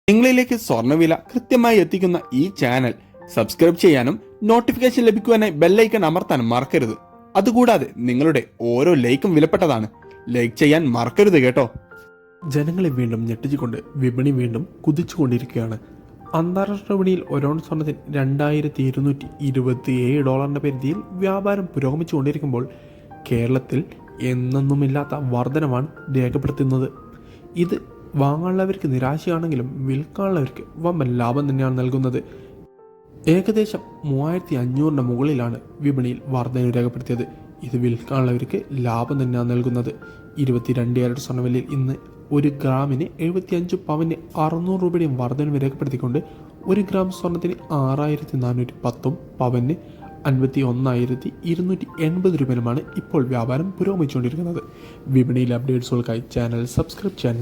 നിങ്ങളിലേക്ക് സ്വർണ്ണവില കൃത്യമായി എത്തിക്കുന്ന ഈ ചാനൽ സബ്സ്ക്രൈബ് ചെയ്യാനും നോട്ടിഫിക്കേഷൻ ലഭിക്കുവാനായി ബെല്ലൈക്കൺ അമർത്താനും മറക്കരുത്. അതുകൂടാതെ നിങ്ങളുടെ ഓരോ ലൈക്കും വിലപ്പെട്ടതാണ്. ലൈക്ക് ചെയ്യാൻ മറക്കരുത് കേട്ടോ. ജനങ്ങളെ വീണ്ടും ഞെട്ടിച്ചുകൊണ്ട് വിപണി വീണ്ടും കുതിച്ചുകൊണ്ടിരിക്കുകയാണ്. അന്താരാഷ്ട്ര വിപണിയിൽ ഒരൗൺസ് സ്വർണ്ണത്തിന് $2227 പരിധിയിൽ വ്യാപാരം പുരോഗമിച്ചുകൊണ്ടിരിക്കുമ്പോൾ കേരളത്തിൽ എന്നൊന്നുമില്ലാത്ത വർധനമാണ് രേഖപ്പെടുത്തുന്നത്. ഇത് വാങ്ങാനുള്ളവർക്ക് നിരാശയാണെങ്കിലും വിൽക്കാനുള്ളവർക്ക് വമ്പൻ ലാഭം തന്നെയാണ് നൽകുന്നത്. ഏകദേശം 3500 മുകളിലാണ് വിപണിയിൽ വർധന രേഖപ്പെടുത്തിയത്. ഇത് വിൽക്കാനുള്ളവർക്ക് ലാഭം തന്നെയാണ് നൽകുന്നത്. 22 ക്യാരറ്റ് സ്വർണ്ണവിലയിൽ ഇന്ന് 1 ഗ്രാമിന് 75 പവന് 600 രൂപയുടെയും വർധനവ് രേഖപ്പെടുത്തിക്കൊണ്ട് 1 ഗ്രാം സ്വർണ്ണത്തിന് 6410 പവന് 51,280 രൂപയുമാണ് ഇപ്പോൾ വ്യാപാരം പുരോഗമിച്ചുകൊണ്ടിരിക്കുന്നത്. വിപണിയിലെ അപ്ഡേറ്റ്സുകൾക്കായി ചാനൽ സബ്സ്ക്രൈബ് ചെയ്യാൻ